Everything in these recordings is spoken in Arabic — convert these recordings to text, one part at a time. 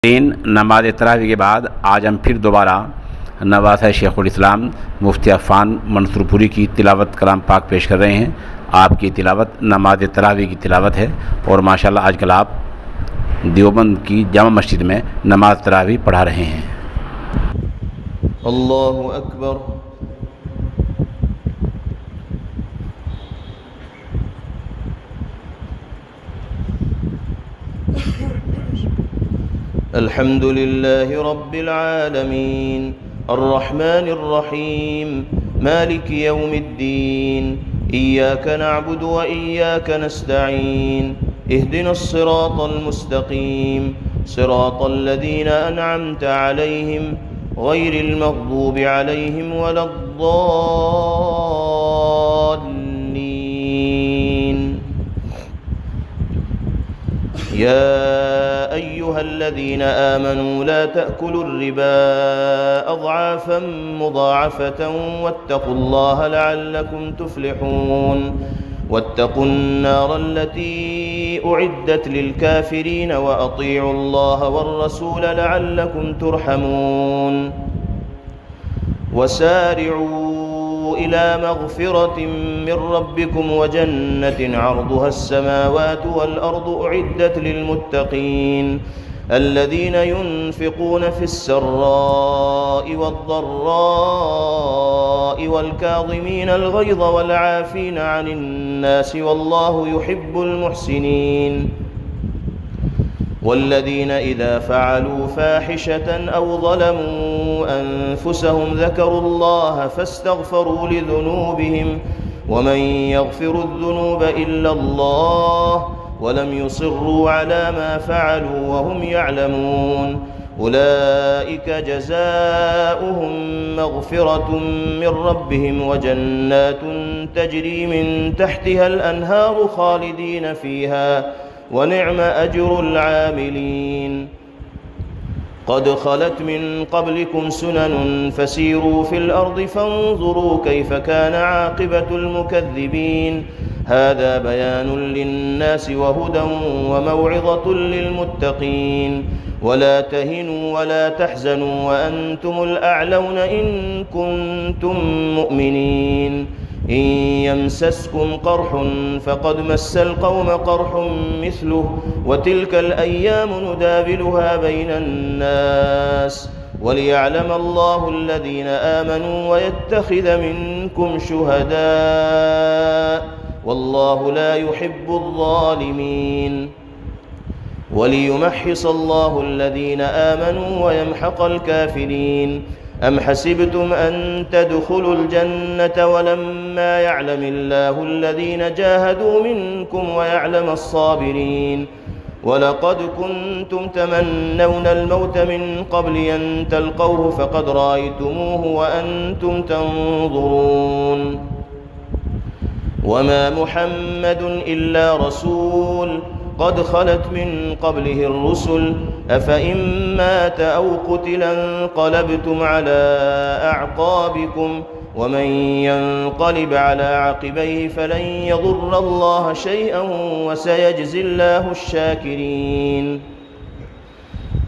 नमाज तरावी के बाद आज हम फिर दोबारा नवासा शेखुल इस्लाम मुफ्ती अफ़ान मंसूरपुरी की तिलावत कलाम पाक पेश कर रहे हैं। आपकी तिलावत नमाज तरावी की तिलावत है और माशाल्लाह आजकल आप देवबंद की जामा मस्जिद में नमाज तरावी पढ़ा रहे हैं। अल्लाहु अकबर। अल्हम्दुलिल्लाहि रब्बिल आलमीन अर्रहमानिर रहीम मालिकि यौमिद्दीन इय्याका नअबुदु व इय्याका नस्तईन इहदिनस सिरातल मुस्तकीम सिरातल लज़ीना अनअमता अलैहिम गैरिल मग़दूबि अलैहिम वलद्दाल्लीन। या अय्युहल्लज़ीना आमनू ला तअकुलुर रिबा अज़आफ़न मुज़ाअफ़तन वत्तक़ुल्लाहा लअल्लकुम तुफ़्लिहून। वत्तक़ुन्नार अल्लती उइद्दत लिलकाफ़िरीन व अतीउल्लाह वर्रसूल लअल्लकुम तुरहमून। वसारिऊ इला मग़फ़िरतिन मिन रब्बिकुम व जन्नतिन अर्दुहा अस्समावातु वल अर्दु उइद्दत लिलमुत्तक़ीन الذين ينفقون في السراء والضراء والكاظمين الغيظ والعافين عن الناس والله يحب المحسنين والذين إذا فعلوا فاحشة أو ظلموا أنفسهم ذكروا الله فاستغفروا لذنوبهم ومن يغفر الذنوب إلا الله ولم يصروا على ما فعلوا وهم يعلمون أولئك جزاؤهم مغفرة من ربهم وجنات تجري من تحتها الأنهار خالدين فيها ونعم أجر العاملين قد خلت من قبلكم سنن فسيروا في الأرض فانظروا كيف كان عاقبة المكذبين هذا بيان للناس وهدى وموعظة للمتقين ولا تهنوا ولا تحزنوا وأنتم الأعلون إن كنتم مؤمنين إن يمسسكم قرح فقد مس القوم قرح مثله وتلك الأيام نداولها بين الناس وليعلم الله الذين آمنوا ويتخذ منكم شهداء والله لا يحب الظالمين وليمحص الله الذين آمنوا ويمحق الكافرين أم حسبتم أن تدخلوا الجنة ولما يعلم الله الذين جاهدوا منكم ويعلم الصابرين ولقد كنتم تمنون الموت من قبل أن تلقوه فقد رأيتموه وأنتم تنظرون وما محمد إلا رسول قد خلت من قبله الرسل أفإن مات أو قتل انقلبتم على أعقابكم ومن ينقلب على عقبيه فلن يضر الله شيئا وسيجزي الله الشاكرين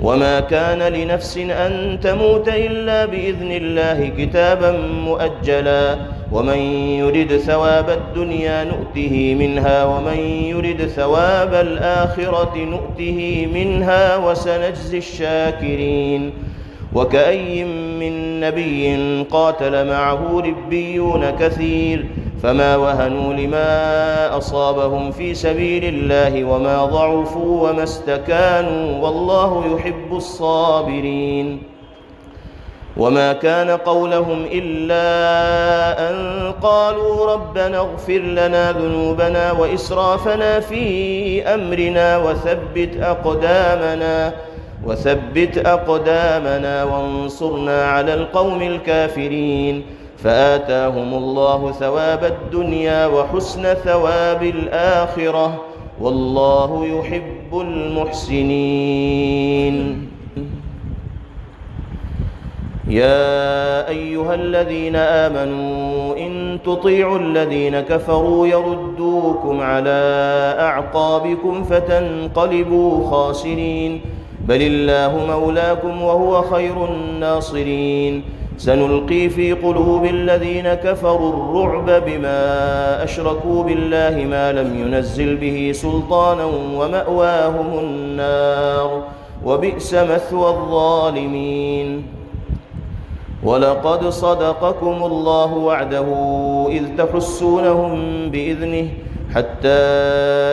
وما كان لنفس أن تموت إلا بإذن الله كتابا مؤجلا ومن يرد ثواب الدنيا نؤته منها ومن يرد ثواب الآخرة نؤته منها وسنجزي الشاكرين وكأي من نبي قاتل معه ربيون كثير فما وهنوا لما أصابهم في سبيل الله وما ضعفوا وما استكانوا والله يحب الصابرين وما كان قولهم إلا أن قالوا ربنا اغفر لنا ذنوبنا وإسرافنا في أمرنا وثبت أقدامنا وانصرنا على القوم الكافرين فآتاهم الله ثواب الدنيا وحسن ثواب الآخرة والله يحب المحسنين. يا أيها الذين آمنوا إن تطيعوا الذين كفروا يردوكم على أعقابكم فتنقلبوا خاسرين بل الله مولاكم وهو خير الناصرين. سنلقي في قلوب الذين كفروا الرعب بما أشركوا بالله ما لم ينزل به سلطانا ومأواهم النار وبئس مثوى الظالمين. ولقد صدقكم الله وعده إذ تحسونهم بإذنه حتى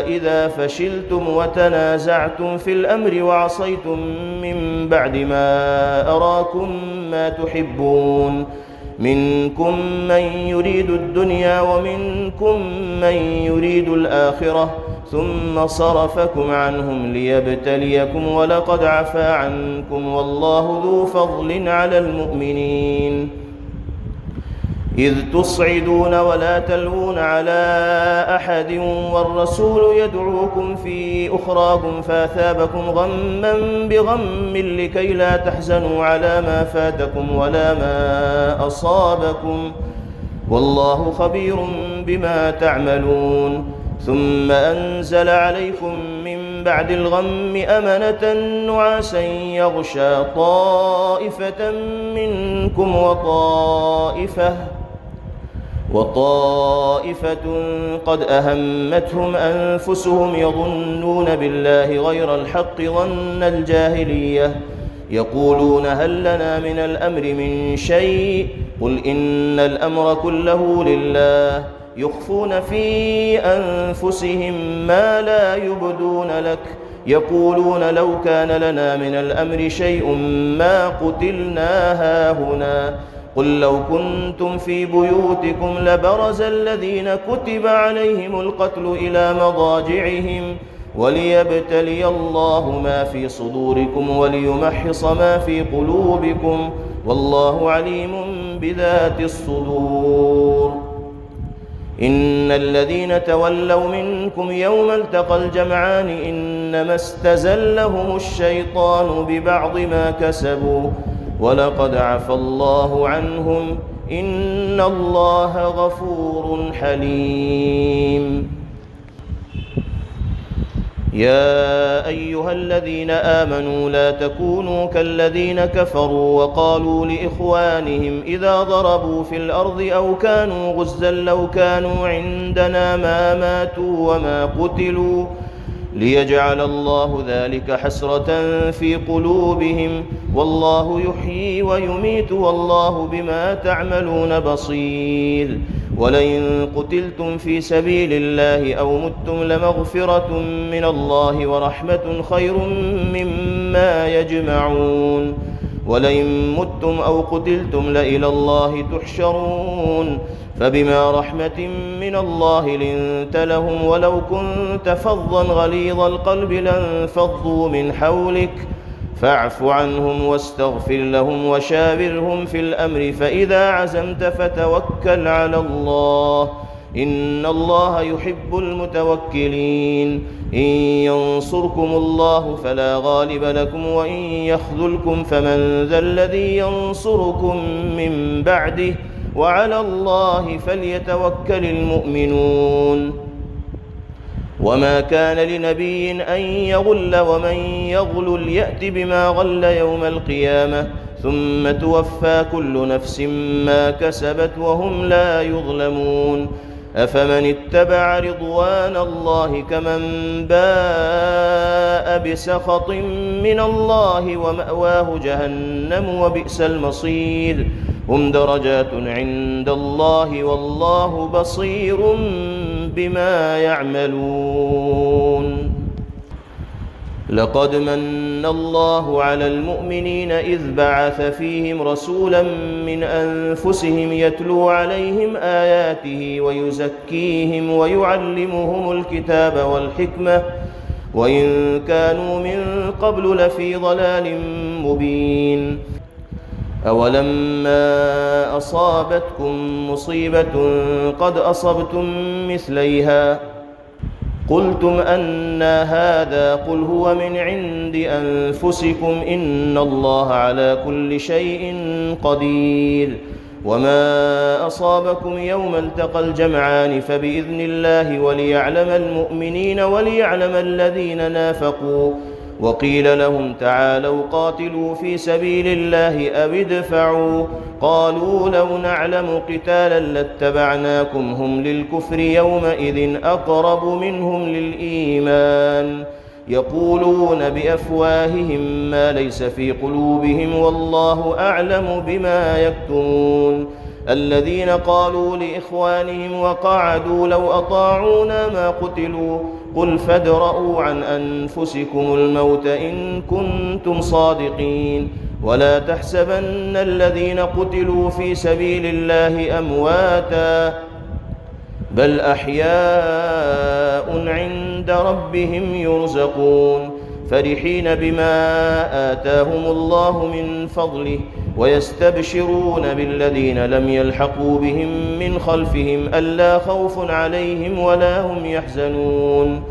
إذا فشلتم وتنازعتم في الأمر وعصيتم من بعد ما أراكم ما تحبون منكم من يريد الدنيا ومنكم من يريد الآخرة ثم صرفكم عنهم ليبتليكم ولقد عفا عنكم والله ذو فضل على المؤمنين. إذ تصعدون ولا تلوون على أحد والرسول يدعوكم في أخراكم فأثابكم غما بغم لكي لا تحزنوا على ما فاتكم ولا ما أصابكم والله خبير بما تعملون. ثم أنزل عليكم من بعد الغم أمنة نعاسا يغشى طائفة منكم وطائفة قد أهمتهم أنفسهم يظنون بالله غير الحق ظن الجاهلية يقولون هل لنا من الأمر من شيء قل إن الأمر كله لله يخفون في أنفسهم ما لا يبدون لك يقولون لو كان لنا من الأمر شيء ما قتلنا هاهنا قل لو كنتم في بيوتكم لبرز الذين كتب عليهم القتل إلى مضاجعهم وليبتلي الله ما في صدوركم وليمحص ما في قلوبكم والله عليم بذات الصدور. إن الذين تولوا منكم يوم التقى الجمعان إنما استزلهم الشيطان ببعض ما كسبوا ولقد عفى الله عنهم إن الله غفور حليم. يا أيها الذين آمنوا لا تكونوا كالذين كفروا وقالوا لإخوانهم إذا ضربوا في الأرض أو كانوا غزا لو كانوا عندنا ما ماتوا وما قتلوا ليجعل الله ذلك حسرة في قلوبهم والله يحيي ويميت والله بما تعملون بصير. ولئن قتلتم في سبيل الله أو متم لمغفرة من الله ورحمة خير مما يجمعون. ولئن متم أو قتلتم لإلى الله تحشرون. فبما رحمة من الله لنت لهم ولو كنت فظا غليظ القلب لانفضوا من حولك فاعف عنهم واستغفر لهم وشاورهم في الأمر فإذا عزمت فتوكل على الله إن الله يحب المتوكلين. إن ينصركم الله فلا غالب لكم وإن يخذلكم فمن ذا الذي ينصركم من بعده وعلى الله فليتوكل المؤمنون. وما كان لنبي أن يغل ومن يغلل يأت بما غل يوم القيامة ثم توفى كل نفس ما كسبت وهم لا يظلمون. أفمن اتبع رضوان الله كمن باء بسخط من الله ومأواه جهنم وبئس المصير. هم درجات عند الله والله بصير بما يعملون. لقد من الله على المؤمنين إذ بعث فيهم رسولا من أنفسهم يتلو عليهم آياته ويزكيهم ويعلمهم الكتاب والحكمة وإن كانوا من قبل لفي ضلال مبين. أولما أصابتكم مصيبة قد أصبتم مثليها قلتم أنى هذا قل هو من عند أنفسكم إن الله على كل شيء قدير. وما أصابكم يوم التقى الجمعان فبإذن الله وليعلم المؤمنين وليعلم الذين نافقوا وقيل لهم تعالوا قاتلوا في سبيل الله أو ادفعوا قالوا لو نعلم قتالا لاتبعناكم هم للكفر يومئذ أقرب منهم للإيمان يقولون بأفواههم ما ليس في قلوبهم والله أعلم بما يكتمون الذين قالوا لإخوانهم وقعدوا لو أطاعونا ما قتلوا قل فادرءوا عن أنفسكم الموت إن كنتم صادقين ولا تحسبن الذين قتلوا في سبيل الله أمواتا بل أحياء عند ربهم يرزقون فرحين بما آتاهم الله من فضله ويستبشرون بالذين لم يلحقوا بهم من خلفهم ألا خوف عليهم ولا هم يحزنون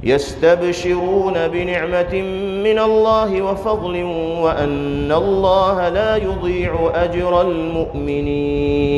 يستبشرون بنعمة من الله وفضل وأن الله لا يضيع أجر المؤمنين.